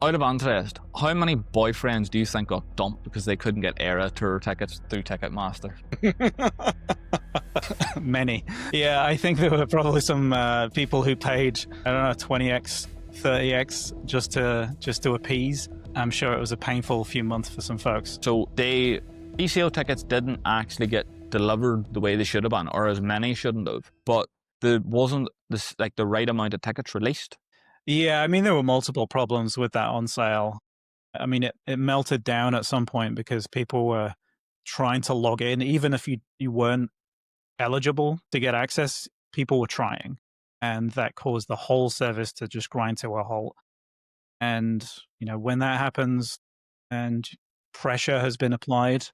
Out of interest, how many boyfriends do you think got dumped because they couldn't get Era tour tickets through Ticketmaster? Many. Yeah, I think there were probably some people who paid, I don't know, 20x, 30x just to appease. I'm sure it was a painful few months for some folks. So resale tickets didn't actually get delivered the way they should have been, or as many shouldn't have, but there wasn't the right amount of tickets released. Yeah, I mean, there were multiple problems with that on sale. I mean, it melted down at some point because people were trying to log in. Even if you weren't eligible to get access, people were trying. And that caused the whole service to just grind to a halt. And, when that happens and pressure has been applied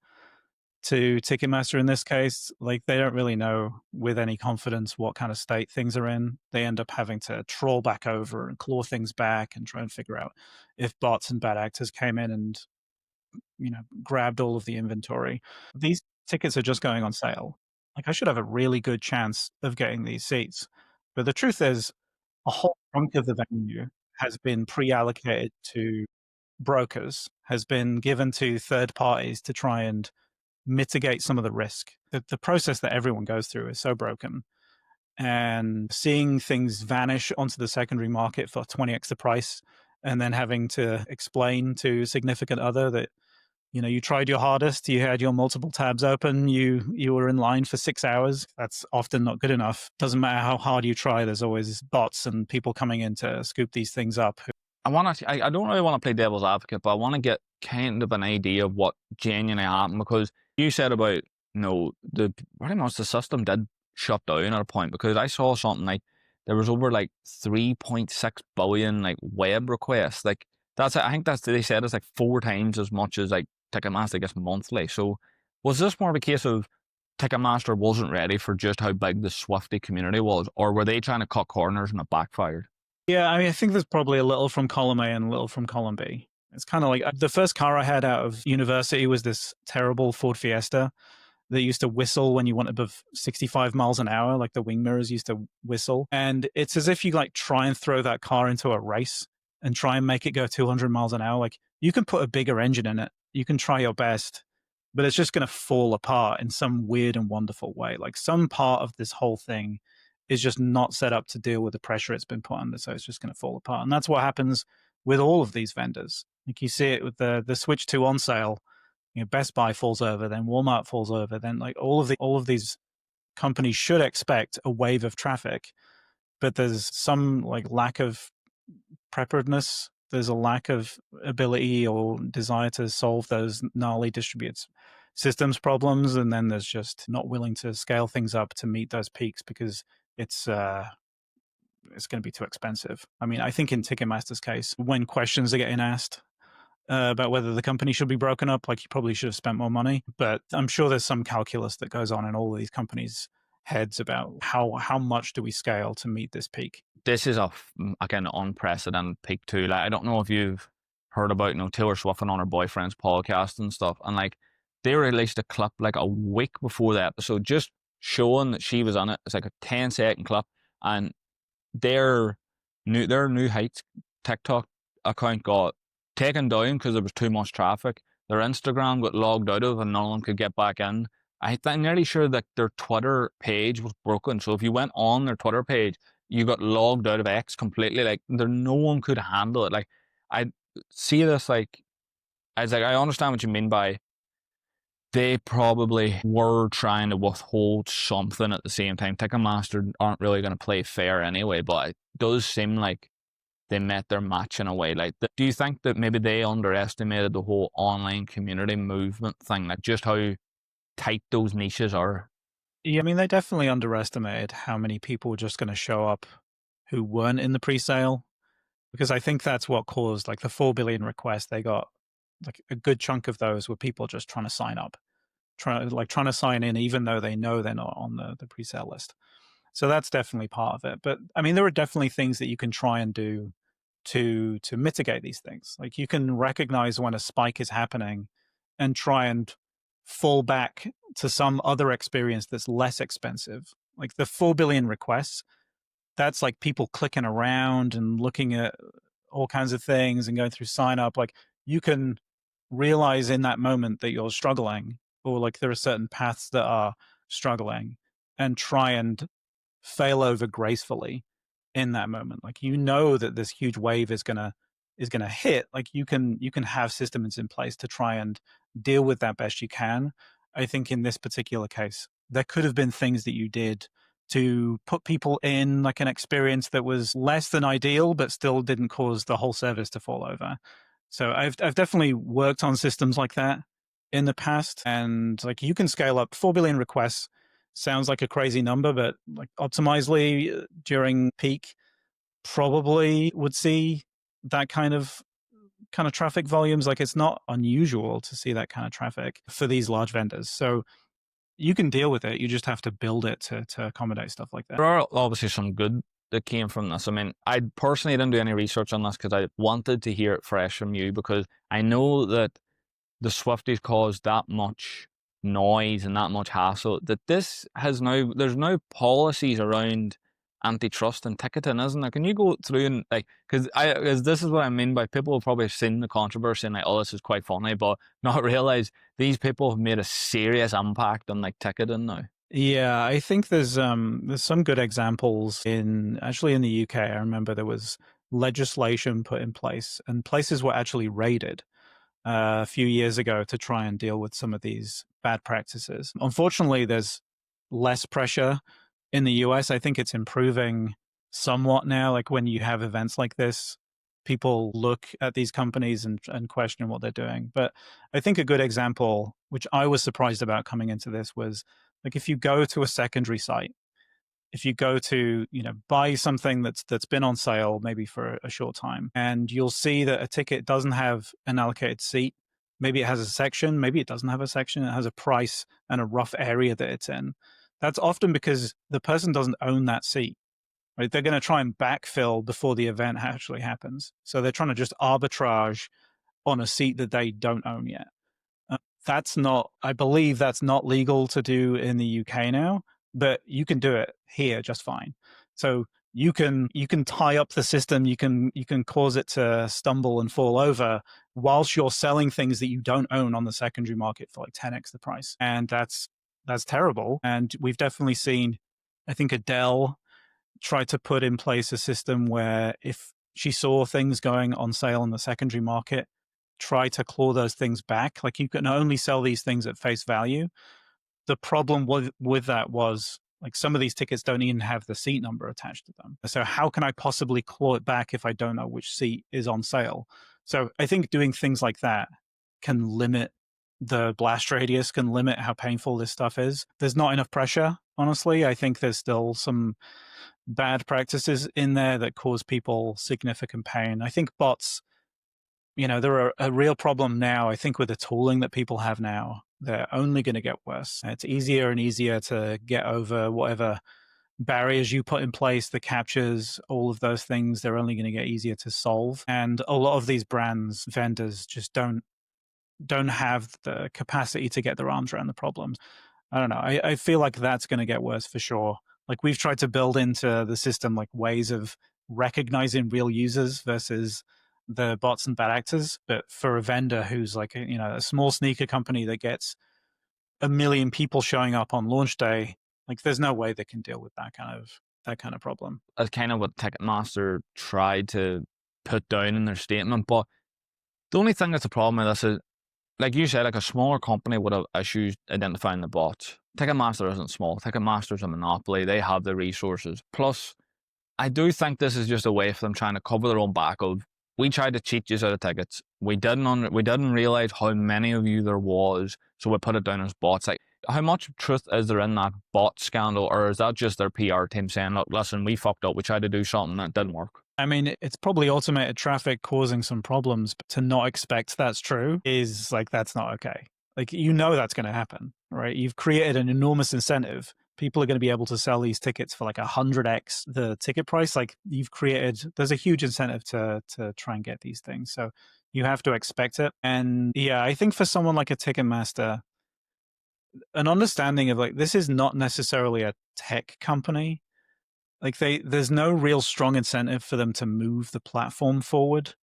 to Ticketmaster in this case, like they don't really know with any confidence what kind of state things are in. They end up having to troll back over and claw things back and try and figure out if bots and bad actors came in and, grabbed all of the inventory. These tickets are just going on sale. Like I should have a really good chance of getting these seats. But the truth is, a whole chunk of the venue has been pre-allocated to brokers, has been given to third parties to try and mitigate some of the risk. The process that everyone goes through is so broken. And seeing things vanish onto the secondary market for 20x the price, and then having to explain to a significant other that, you tried your hardest, you had your multiple tabs open, you were in line for 6 hours. That's often not good enough. Doesn't matter how hard you try, there's always bots and people coming in to scoop these things up. I don't really want to play devil's advocate, but I want to get kind of an idea of what genuinely happened, because you said about, pretty much the system did shut down at a point, because I saw something like there was over 3.6 billion web requests. I think they said it's 4 times as much as Ticketmaster gets monthly. So was this more of a case of Ticketmaster wasn't ready for just how big the Swiftie community was, or were they trying to cut corners and it backfired? Yeah, I mean, I think there's probably a little from column A and a little from column B. It's kind of like the first car I had out of university was this terrible Ford Fiesta that used to whistle when you went above 65 miles an hour, like the wing mirrors used to whistle. And it's as if you try and throw that car into a race and try and make it go 200 miles an hour. Like you can put a bigger engine in it, you can try your best, but it's just going to fall apart in some weird and wonderful way. Like some part of this whole thing is just not set up to deal with the pressure it's been put under, so it's just going to fall apart. And that's what happens with all of these vendors. Like you see it with the Switch 2 on sale. Best Buy falls over, then Walmart falls over, then all of these companies should expect a wave of traffic, but there's some lack of preparedness. There's a lack of ability or desire to solve those gnarly distributed systems problems, and then there's just not willing to scale things up to meet those peaks because it's going to be too expensive. I mean, I think in Ticketmaster's case, when questions are getting asked about whether the company should be broken up, you probably should have spent more money. But I'm sure there's some calculus that goes on in all of these companies' heads about how much do we scale to meet this peak. This is again unprecedented peak too. I don't know if you've heard about Taylor Swift and on her boyfriend's podcast and stuff, and they released a clip a week before the episode, just showing that she was on it. It's a 10-second clip, and their New Heights TikTok account got taken down because there was too much traffic. Their Instagram got logged out of, and none of them could get back in. I'm nearly sure that their Twitter page was broken. So if you went on their Twitter page, you got logged out of X completely. No one could handle it. I see this I understand what you mean by they probably were trying to withhold something at the same time. Ticketmaster aren't really going to play fair anyway, but it does seem like they met their match in a way. Do you think that maybe they underestimated the whole online community movement thing, just how tight those niches are? Yeah, I mean, they definitely underestimated how many people were just going to show up who weren't in the pre-sale, because I think that's what caused the 4 billion requests. They got a good chunk of those were people just trying to sign up, trying to sign in, even though they know they're not on the pre-sale list. So that's definitely part of it. But I mean, there are definitely things that you can try and do to mitigate these things. You can recognize when a spike is happening and try and fall back to some other experience that's less expensive. The 4 billion requests, that's people clicking around and looking at all kinds of things and going through sign up, like you can realize in that moment that you're struggling, or like there are certain paths that are struggling, and try and fail over gracefully in that moment. Like you know that this huge wave is gonna hit. Like you can have systems in place to try and deal with that best you can. I think in this particular case, there could have been things that you did to put people in like an experience that was less than ideal, but still didn't cause the whole service to fall over. So I've definitely worked on systems like that in the past, and like you can scale up 4 billion requests. Sounds like a crazy number, but like Optimizely during peak probably would see that kind of traffic volumes. Like it's not unusual to see that kind of traffic for these large vendors. So you can deal with it. You just have to build it to accommodate stuff like that. There are obviously some good that came from this. I mean, I personally didn't do any research on this because I wanted to hear it fresh from you, because I know that the Swifties caused that much noise and that much hassle that there's now policies around antitrust and ticketing, isn't there? Can you go through and like, because this is what I mean by people have probably seen the controversy and like, oh, this is quite funny, but not realize these people have made a serious impact on like ticketing now. Yeah, I think there's some good examples in the UK. I remember there was legislation put in place and places were actually raided a few years ago to try and deal with some of these bad practices. Unfortunately, there's less pressure in the US. I think it's improving somewhat now. Like when you have events like this, people look at these companies and question what they're doing. But I think a good example, which I was surprised about coming into this, was like if you go to a secondary site, if you go to, buy something that's been on sale maybe for a short time, and you'll see that a ticket doesn't have an allocated seat. Maybe it has a section, maybe it doesn't have a section, it has a price and a rough area that it's in. That's often because the person doesn't own that seat, right? They're going to try and backfill before the event actually happens. So they're trying to just arbitrage on a seat that they don't own yet. That's not, I believe that's not legal to do in the UK now, but you can do it here just fine. So you can tie up the system, you can cause it to stumble and fall over whilst you're selling things that you don't own on the secondary market for like 10x the price. And that's terrible. And we've definitely seen, I think Adele tried to put in place a system where if she saw things going on sale in the secondary market, try to claw those things back. Like you can only sell these things at face value. The problem with that was like some of these tickets don't even have the seat number attached to them. So how can I possibly claw it back if I don't know which seat is on sale? So I think doing things like that can limit the blast radius, can limit how painful this stuff is. There's not enough pressure, honestly. I think there's still some bad practices in there that cause people significant pain. I think bots, they're a real problem now. I think with the tooling that people have now, they're only going to get worse. It's easier and easier to get over whatever barriers you put in place, the captures, all of those things. They're only going to get easier to solve. And a lot of these vendors just don't have the capacity to get their arms around the problems. I don't know. I feel like that's going to get worse for sure. Like we've tried to build into the system like ways of recognizing real users versus the bots and bad actors. But for a vendor who's like a small sneaker company that gets 1 million people showing up on launch day, like there's no way they can deal with that kind of problem. That's kind of what Ticketmaster tried to put down in their statement. But the only thing that's a problem with this is, like you said, like a smaller company would have issues identifying the bots. Ticketmaster isn't small. Ticketmaster's a monopoly. They have the resources. Plus, I do think this is just a way for them trying to cover their own back of, we tried to cheat you out of tickets. We didn't realize how many of you there was, so we put it down as bots. Like, how much truth is there in that bot scandal, or is that just their PR team saying, look, listen, we fucked up. We tried to do something that didn't work? I mean, it's probably automated traffic causing some problems, but to not expect that's true is like, that's not okay. Like, that's going to happen, right? You've created an enormous incentive. People are going to be able to sell these tickets for like 100x the ticket price. Like there's a huge incentive to try and get these things. So you have to expect it. And yeah, I think for someone like a Ticketmaster, an understanding of like, this is not necessarily a tech company. Like there's no real strong incentive for them to move the platform forward.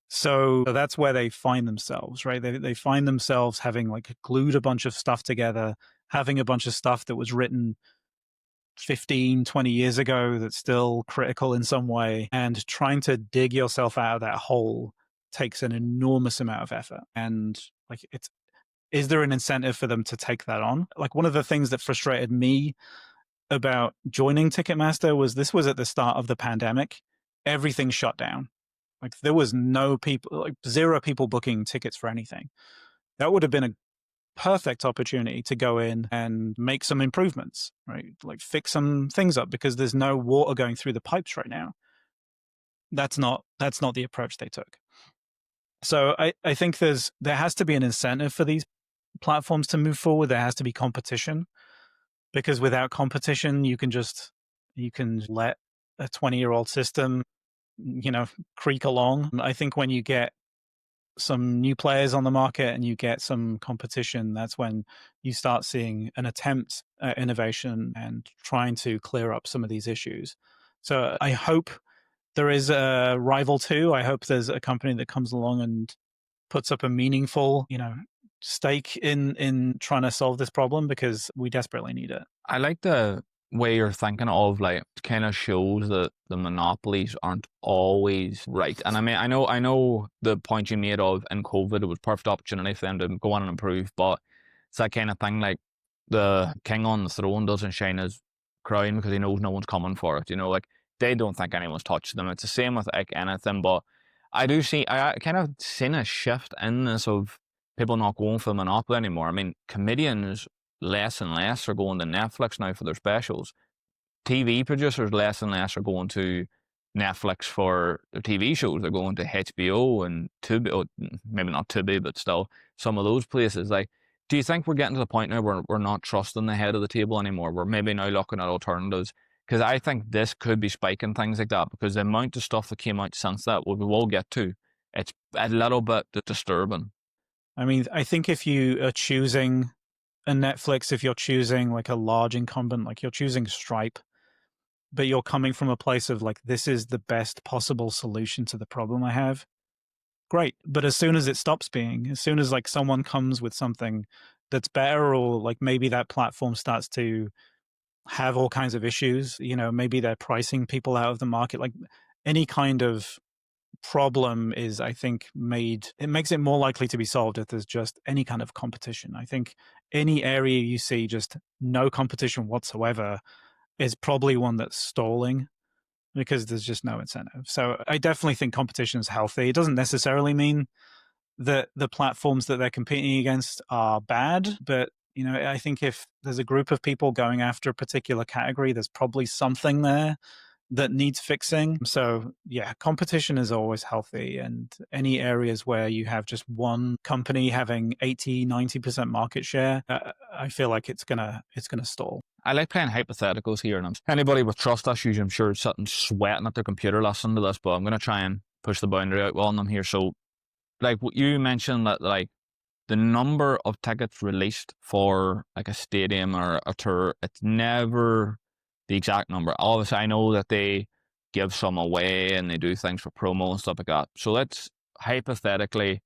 So that's where they find themselves, right? They find themselves having like glued a bunch of stuff together, having a bunch of stuff that was written 15, 20 years ago that's still critical in some way, and trying to dig yourself out of that hole takes an enormous amount of effort. And like, is there an incentive for them to take that on? Like, one of the things that frustrated me about joining Ticketmaster was this was at the start of the pandemic. Everything shut down. Like, there was no people, like zero people booking tickets for anything. That would have been a perfect opportunity to go in and make some improvements, right? Like fix some things up, because there's no water going through the pipes right now. That's not the approach they took. So I think there has to be an incentive for these platforms to move forward. There has to be competition, because without competition, you can let a 20-year-old system, creak along. I think when you get some new players on the market and you get some competition, that's when you start seeing an attempt at innovation and trying to clear up some of these issues. So I hope there is a rival too. I hope there's a company that comes along and puts up a meaningful, stake in trying to solve this problem, because we desperately need it. I like the way you're thinking of, like, kind of shows that the monopolies aren't always right. And I mean, I know the point you made of in COVID, it was perfect opportunity for them to go on and improve, but it's that kind of thing, like the king on the throne doesn't shine his crown because he knows no one's coming for it. Like they don't think anyone's touched them. It's the same with like anything, but I kind of seen a shift in this of people not going for the monopoly anymore. I mean, comedians less and less are going to Netflix now for their specials. TV producers less and less are going to Netflix for their TV shows. They're going to HBO and Tubi, oh, maybe not Tubi, but still some of those places. Like, do you think we're getting to the point now where we're not trusting the head of the table anymore? We're maybe now looking at alternatives. Because I think this could be spiking things like that, because the amount of stuff that came out since that, we will get to, it's a little bit disturbing. I mean, I think if you are choosing a Netflix, if you're choosing like a large incumbent, like you're choosing Stripe, but you're coming from a place of like, this is the best possible solution to the problem I have, great. But as soon as it stops being, as soon as like someone comes with something that's better, or like maybe that platform starts to have all kinds of issues, maybe they're pricing people out of the market, like any kind of problem is, I think, it makes it more likely to be solved if there's just any kind of competition. I think any area you see just no competition whatsoever is probably one that's stalling, because there's just no incentive. So I definitely think competition is healthy. It doesn't necessarily mean that the platforms that they're competing against are bad, but I think if there's a group of people going after a particular category, there's probably something there that needs fixing. So yeah, competition is always healthy, and any areas where you have just one company having 80-90% market share, I feel like it's gonna stall. I like playing hypotheticals here, and anybody with trust issues, I'm sure, is sitting sweating at their computer listening to this, but I'm going to try and push the boundary out on them here. So, like, you mentioned that, like, the number of tickets released for like a stadium or a tour, it's never the exact number. Obviously, I know that they give some away and they do things for promo and stuff like that. So let's hypothetically,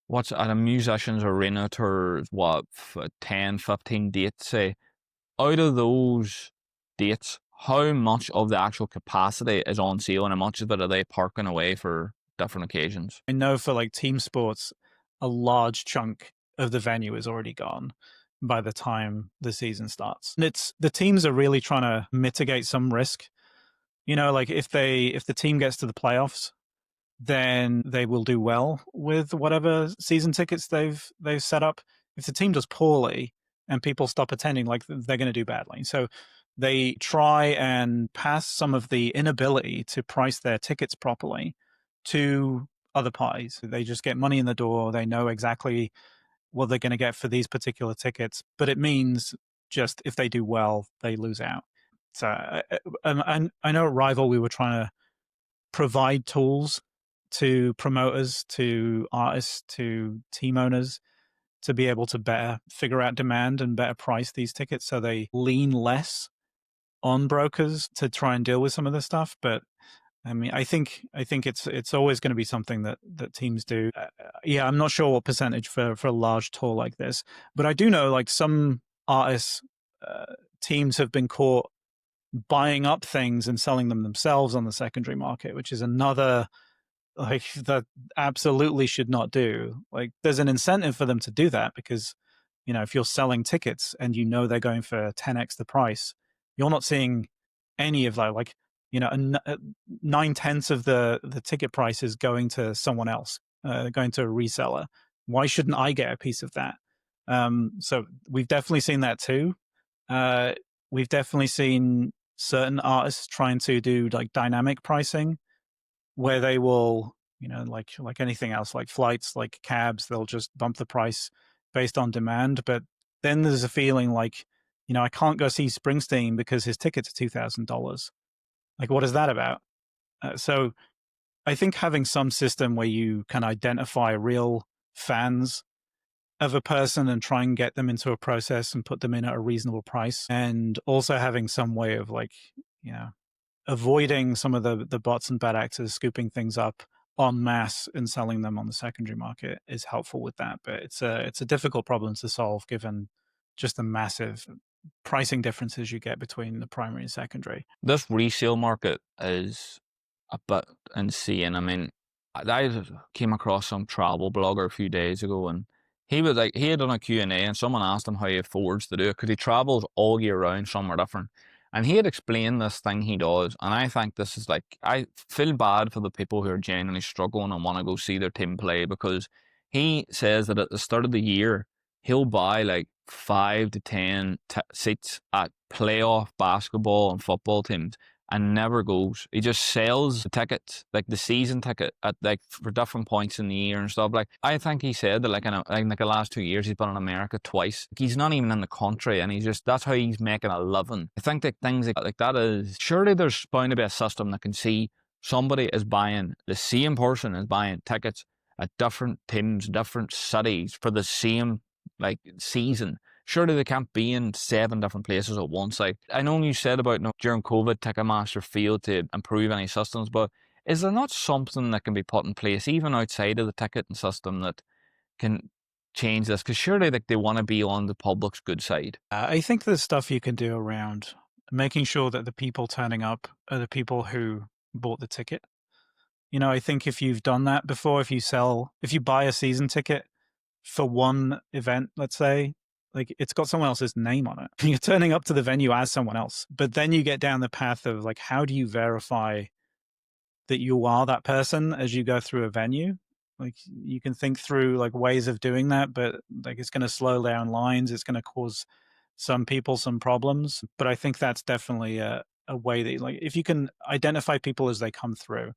what's at a musician's arena tour, what, 10, 15 dates, say, out of those dates, how much of the actual capacity is on sale and how much of it are they parking away for different occasions? I know for like team sports, a large chunk of the venue is already gone by the time the season starts. And the teams are really trying to mitigate some risk. Like if the team gets to the playoffs, then they will do well with whatever season tickets they've set up. If the team does poorly and people stop attending, like they're going to do badly. So they try and pass some of the inability to price their tickets properly to other parties. They just get money in the door. They know exactly what they're going to get for these particular tickets, but it means just if they do well, they lose out. So I know at Rival we were trying to provide tools to promoters, to artists, to team owners to be able to better figure out demand and better price these tickets, so they lean less on brokers to try and deal with some of this stuff. But I mean, I think it's always going to be something that teams do. Yeah, I'm not sure what percentage for a large tour like this, but I do know like some artists teams have been caught buying up things and selling them themselves on the secondary market, which is another like that absolutely should not do. Like there's an incentive for them to do that because if you're selling tickets and they're going for 10x the price, you're not seeing any of that. Like 9/10 of the ticket price is going to someone else, going to a reseller. Why shouldn't I get a piece of that? So we've definitely seen that too. We've definitely seen certain artists trying to do like dynamic pricing where they will, like anything else, like flights, like cabs, they'll just bump the price based on demand. But then there's a feeling like, I can't go see Springsteen because his tickets are $2,000. Like, what is that about? So I think having some system where you can identify real fans of a person and try and get them into a process and put them in at a reasonable price, and also having some way of like, avoiding some of the bots and bad actors scooping things up en masse and selling them on the secondary market is helpful with that. But it's a difficult problem to solve given just the massive pricing differences you get between the primary and secondary. This resale market is a bit insane. I mean, I came across some travel blogger a few days ago, and he was like, he had done a Q&A, and someone asked him how he affords to do it because he travels all year round somewhere different. And he had explained this thing he does, and I think this is like, I feel bad for the people who are genuinely struggling and want to go see their team play, because he says that at the start of the year, he'll buy like 5 to 10 seats at playoff basketball and football teams and never goes. He just sells the tickets, like the season ticket, at like for different points in the year and stuff. Like I think he said that like in like the last 2 years he's been in America twice. Like, he's not even in the country, and he's just, that's how he's making a living. I think that things like that is, surely there's bound to be a system that can see somebody is buying, the same person is buying tickets at different teams, different cities for the same like season. Surely they can't be in 7 different places at once. Like I know you said about during COVID, Ticketmaster failed to improve any systems, but is there not something that can be put in place even outside of the ticketing system that can change this? Because surely like they want to be on the public's good side. I think there's stuff you can do around making sure that the people turning up are the people who bought the ticket. I think if you've done that before, if you buy a season ticket for one event, let's say, like it's got someone else's name on it. You're turning up to the venue as someone else. But then you get down the path of like, how do you verify that you are that person as you go through a venue? Like you can think through like ways of doing that, but like it's going to slow down lines. It's going to cause some people some problems. But I think that's definitely a way that like, if you can identify people as they come through,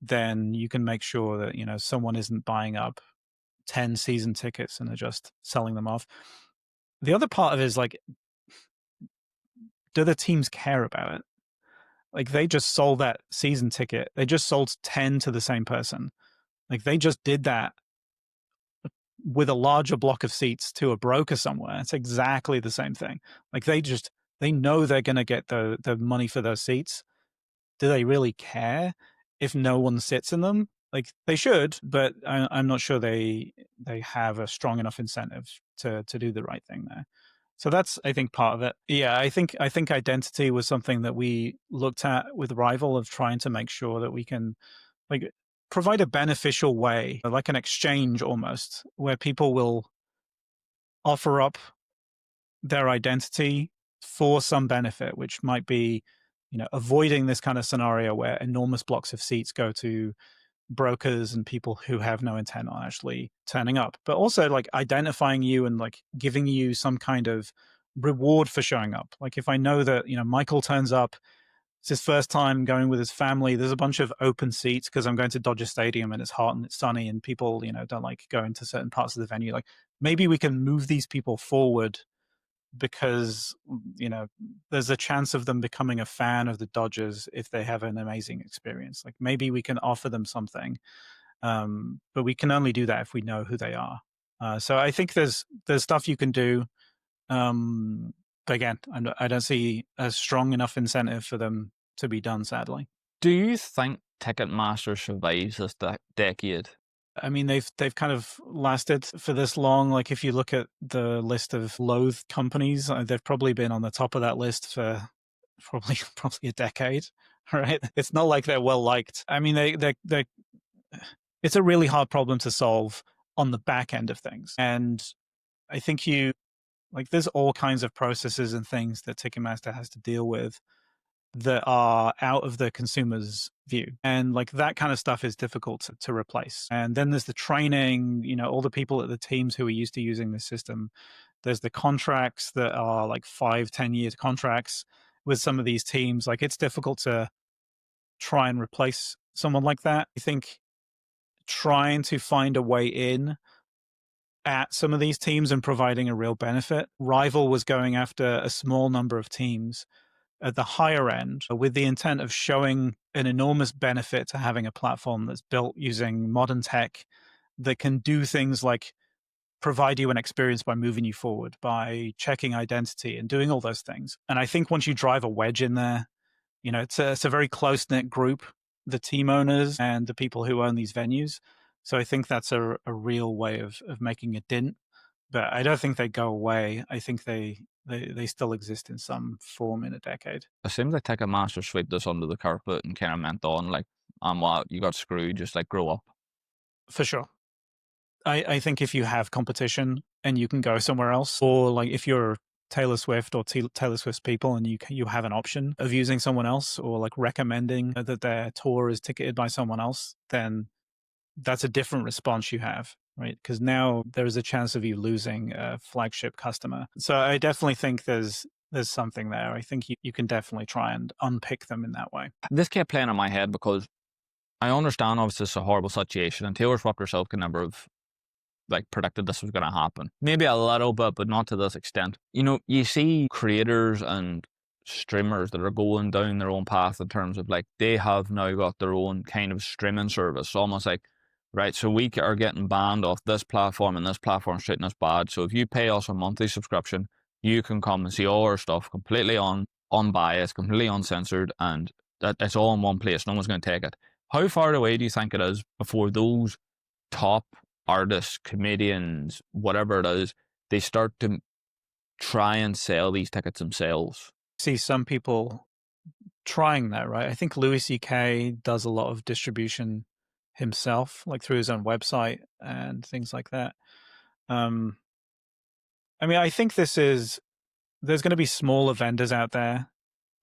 then you can make sure that, someone isn't buying up 10 season tickets and they're just selling them off. The other part of it is like, do the teams care about it? Like they just sold that season ticket. They just sold 10 to the same person. Like they just did that with a larger block of seats to a broker somewhere. It's exactly the same thing. Like they know they're going to get the money for those seats. Do they really care if no one sits in them? Like they should, but I'm not sure they have a strong enough incentive to do the right thing there. So that's, I think, part of it. Yeah, I think identity was something that we looked at with Rival, of trying to make sure that we can like provide a beneficial way, like an exchange almost, where people will offer up their identity for some benefit, which might be, avoiding this kind of scenario where enormous blocks of seats go to brokers and people who have no intent on actually turning up, but also like identifying you and like giving you some kind of reward for showing up. Like if I know that, Michael turns up, it's his first time going with his family, there's a bunch of open seats because I'm going to Dodger Stadium and it's hot and it's sunny and people, don't like going to certain parts of the venue. Like maybe we can move these people forward because, there's a chance of them becoming a fan of the Dodgers if they have an amazing experience. Like maybe we can offer them something, but we can only do that if we know who they are. So I think there's stuff you can do, but But again, I don't see a strong enough incentive for them to be done, sadly. Do you think Ticketmaster survives this decade? I mean, they've kind of lasted for this long. Like, if you look at the list of loathed companies, they've probably been on the top of that list for probably a decade, right? It's not like they're well liked. I mean, they it's a really hard problem to solve on the back end of things. And I think there's all kinds of processes and things that Ticketmaster has to deal with that are out of the consumer's view. And like that kind of stuff is difficult to replace. And then there's the training, all the people at the teams who are used to using the system. There's the contracts that are like 5-10 years contracts with some of these teams. Like, it's difficult to try and replace someone like that. I think trying to find a way in at some of these teams and providing a real benefit. Rival was going after a small number of teams at the higher end with the intent of showing an enormous benefit to having a platform that's built using modern tech that can do things like provide you an experience by moving you forward, by checking identity and doing all those things. And I think once you drive a wedge in there, it's a very close-knit group, the team owners and the people who own these venues. So I think that's a real way of making a dent. But I don't think they go away. I think they still exist in some form in a decade. It seems like Ticketmaster swept this under the carpet and kind of meant on like, what, you got screwed, just like grow up. For sure. I think if you have competition and you can go somewhere else, or like if you're Taylor Swift or Taylor Swift's people and you have an option of using someone else or like recommending that their tour is ticketed by someone else, then that's a different response you have, right? Because now there's a chance of you losing a flagship customer. So I definitely think there's something there. I think you can definitely try and unpick them in that way. This kept playing in my head because I understand obviously it's a horrible situation and Taylor Swift herself can never have like predicted this was going to happen. Maybe a little bit, but not to this extent. You see creators and streamers that are going down their own path in terms of like they have now got their own kind of streaming service, almost like, right, so we are getting banned off this platform and this platform's treating us bad. So if you pay us a monthly subscription, you can come and see all our stuff completely unbiased, completely uncensored, and that it's all in one place. No one's going to take it. How far away do you think it is before those top artists, comedians, whatever it is, they start to try and sell these tickets themselves? See some people trying that, right? I think Louis C.K. does a lot of distribution himself, like through his own website and things like that. I mean, I think there's going to be smaller vendors out there,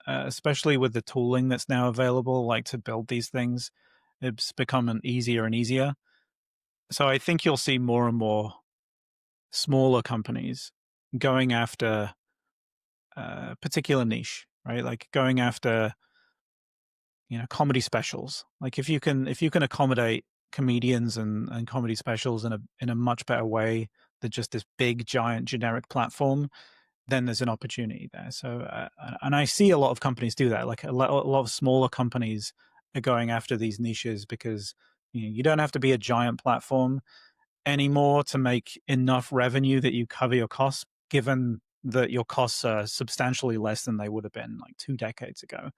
especially with the tooling that's now available, like to build these things. It's become easier and easier. So I think you'll see more and more smaller companies going after a particular niche, right? Like going after, comedy specials. Like if you can accommodate comedians and comedy specials in a much better way than just this big giant generic platform, then there's an opportunity there. So, and I see a lot of companies do that. Like a lot of smaller companies are going after these niches because you don't have to be a giant platform anymore to make enough revenue that you cover your costs, given that your costs are substantially less than they would have been like 2 decades ago.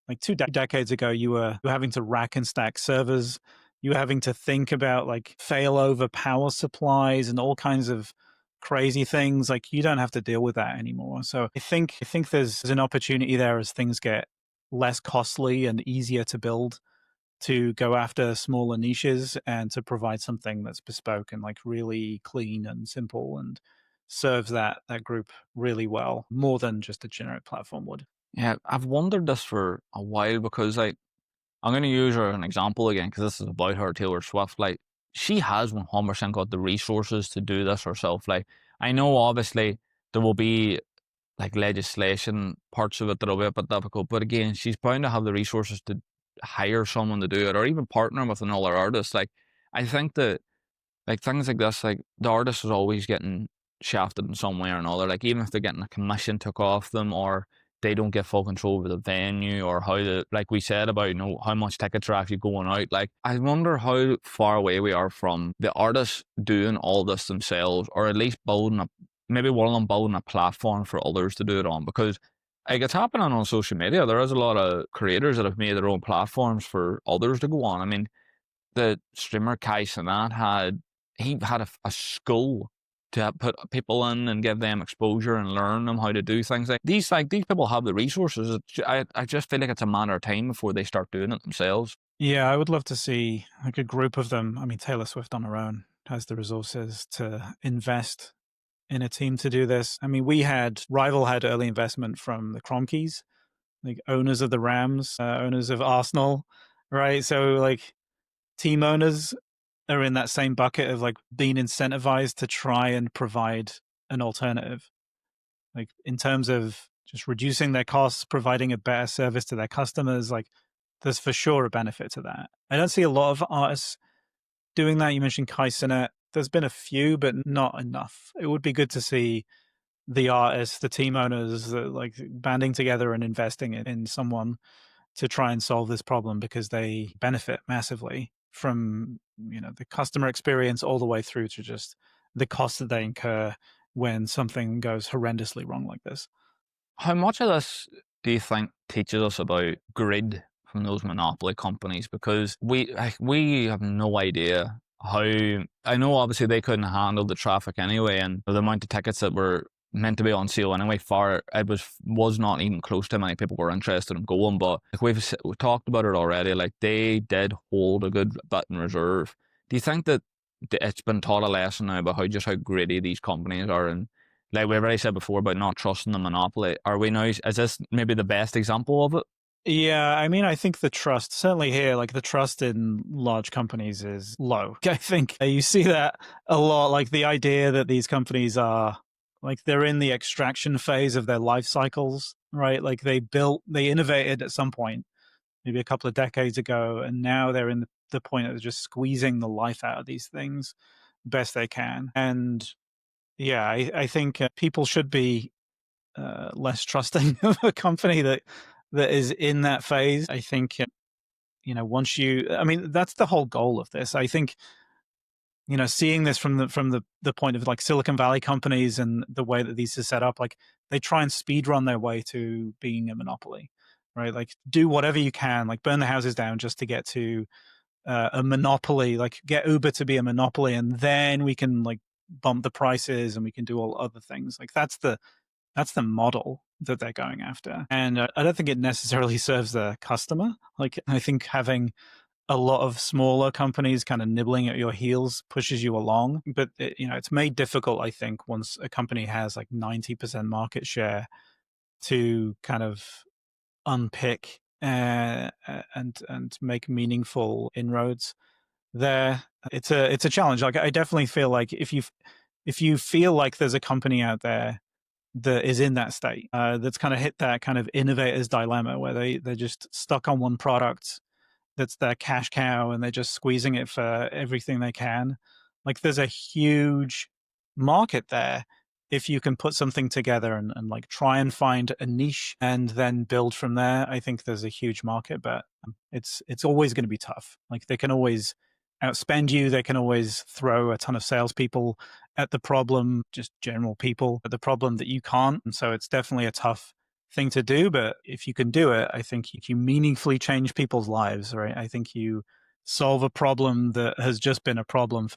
Like 2 decades ago, you were having to rack and stack servers. You were having to think about like failover power supplies and all kinds of crazy things. Like you don't have to deal with that anymore. So I think there's an opportunity there as things get less costly and easier to build, to go after smaller niches and to provide something that's bespoke and like really clean and simple and serves that group really well, more than just a generic platform would. Yeah, I've wondered this for a while because like I'm going to use her as an example again because this is about her, Taylor Swift. Like she has 100% got the resources to do this herself. Like I know obviously there will be like legislation parts of it that'll be a bit difficult, but again, she's bound to have the resources to hire someone to do it or even partner with another artist. Like I think that like things like this, like the artist is always getting shafted in some way or another. Like even if they're getting a commission took off them or they don't get full control over the venue or how like we said about, how much tickets are actually going out. Like I wonder how far away we are from the artists doing all this themselves or at least building maybe one of them building a platform for others to do it on, because like it's happening on social media. There is a lot of creators that have made their own platforms for others to go on. I mean, the streamer Kai Cenat had a school to put people in and give them exposure and learn them how to do things like these people have the resources. I just feel like it's a matter of time before they start doing it themselves. Yeah, I would love to see like a group of them. I mean, Taylor Swift on her own has the resources to invest in a team to do this. I mean, Rival had early investment from the Kroenkes, like owners of the Rams, owners of Arsenal, right? So like team owners are in that same bucket of like being incentivized to try and provide an alternative, like in terms of just reducing their costs, providing a better service to their customers. Like there's for sure a benefit to that. I don't see a lot of artists doing that. You mentioned Kai Cenat. There's been a few, but not enough. It would be good to see the artists, the team owners, like banding together and investing in someone to try and solve this problem, because they benefit massively from, you know, the customer experience all the way through to just the cost that they incur when something goes horrendously wrong like this. How much of this do you think teaches us about greed from those monopoly companies? Because we have no idea how. I know obviously they couldn't handle the traffic anyway, and the amount of tickets that were meant to be on sale anyway, it was not even close to how many people were interested in going. But like we've talked about it already, like they did hold a good bit in reserve. Do you think that it's been taught a lesson now about how greedy these companies are, and like we've already said before about not trusting the monopoly? Are we now? Is this maybe the best example of it? Yeah, I mean, I think the trust, certainly here, like the trust in large companies is low. I think you see that a lot, like the idea that these companies are, like they're in the extraction phase of their life cycles, right? Like they innovated at some point, maybe a couple of decades ago, and now they're in the point of just squeezing the life out of these things best they can. And yeah, I think people should be less trusting of a company that is in that phase. I think you know, I mean, that's the whole goal of this. I think, you know, seeing this from the point of like Silicon Valley companies and the way that these are set up, like they try and speed run their way to being a monopoly, right? Like do whatever you can, like burn the houses down just to get to a monopoly, like get Uber to be a monopoly, and then we can like bump the prices and we can do all other things. Like that's the model that they're going after. And I don't think it necessarily serves the customer. Like, I think having a lot of smaller companies kind of nibbling at your heels pushes you along. But, you know, it's made difficult, I think, once a company has like 90% market share to kind of unpick and make meaningful inroads there. It's a challenge. Like, I definitely feel like if you feel like there's a company out there that is in that state, that's kind of hit that kind of innovator's dilemma where they're just stuck on one product that's their cash cow and they're just squeezing it for everything they can. Like there's a huge market there if you can put something together and like try and find a niche and then build from there. I think there's a huge market, but it's always going to be tough. Like they can always outspend you. They can always throw a ton of salespeople at the problem, just general people at the problem that you can't. And so it's definitely a tough thing to do. But if you can do it, I think you meaningfully change people's lives, right? I think you solve a problem that has just been a problem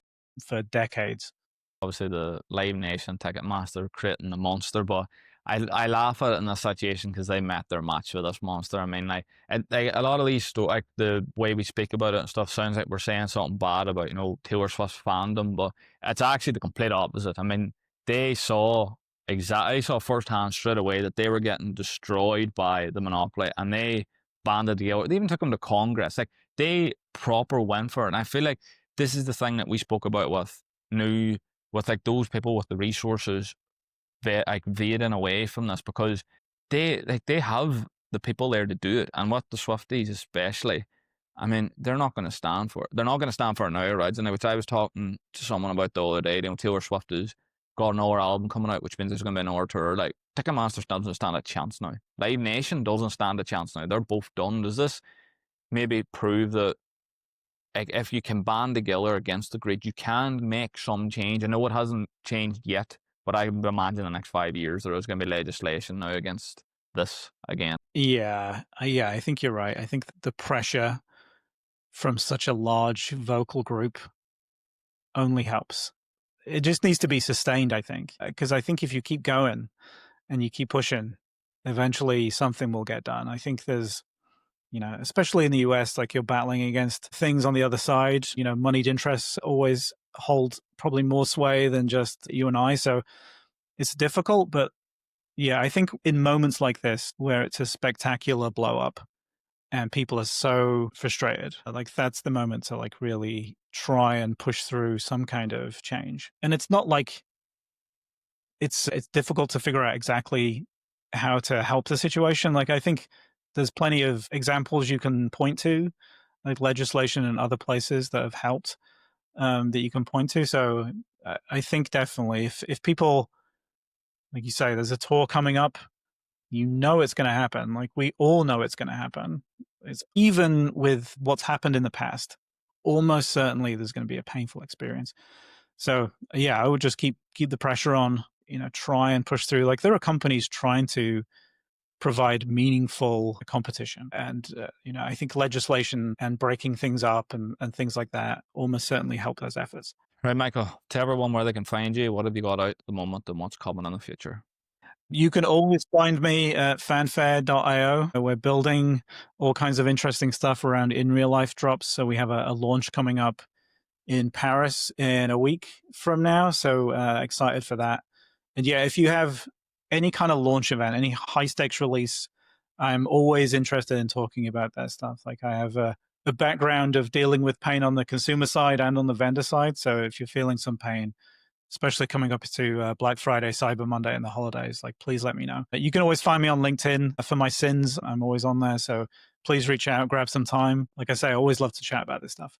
for decades. Obviously, the Live Nation Ticketmaster creating the monster, but I laugh at it in this situation because they met their match with this monster. I mean, like a lot of these like the way we speak about it and stuff sounds like we're saying something bad about, you know, Taylor Swift's fandom, but it's actually the complete opposite. I mean, they saw firsthand straight away that they were getting destroyed by the monopoly, and they banded together. They even took them to Congress. Like they proper went for it, and I feel like this is the thing that we spoke about with like those people with the resources like veering away from this, because they have the people there to do it, and with the Swifties especially, I mean, they're not going to stand for it. They're not going to stand for it now, right? And which I was talking to someone about the other day. You know, Taylor Swift has got another album coming out, which means there's going to be another tour. Like Ticketmaster doesn't stand a chance now. Live Nation doesn't stand a chance now. They're both done. Does this maybe prove that, like, if you can band together against the grid, you can make some change? I know it hasn't changed yet, But I imagine in the next 5 years there is going to be legislation now against this again. Yeah, I think you're right. I think the pressure from such a large vocal group only helps. It just needs to be sustained, I think, because I think if you keep going and you keep pushing, eventually something will get done. I think there's, especially in the US, like you're battling against things on the other side. Moneyed interests always hold probably more sway than just you and I. So it's difficult, but yeah, I think in moments like this where it's a spectacular blow up and people are so frustrated, like that's the moment to like really try and push through some kind of change. And it's not like it's difficult to figure out exactly how to help the situation. Like I think there's plenty of examples you can point to, like legislation and other places that have helped, that you can point to. So I think definitely if people, like you say, there's a tour coming up, it's going to happen. Like we all know it's going to happen. It's even with what's happened in the past, almost certainly there's going to be a painful experience. So yeah, I would just keep the pressure on, try and push through. Like there are companies trying to provide meaningful competition. And, I think legislation and breaking things up and things like that almost certainly help those efforts. Right, Michael, tell everyone where they can find you. What have you got out at the moment and what's coming in the future? You can always find me at fanfare.io. We're building all kinds of interesting stuff around in real life drops. So we have a launch coming up in Paris in a week from now. So excited for that. And yeah, if you have any kind of launch event, any high stakes release, I'm always interested in talking about that stuff. Like I have a background of dealing with pain on the consumer side and on the vendor side. So if you're feeling some pain, especially coming up to Black Friday, Cyber Monday, and the holidays, like please let me know. You can always find me on LinkedIn for my sins. I'm always on there. So please reach out, grab some time. Like I say, I always love to chat about this stuff.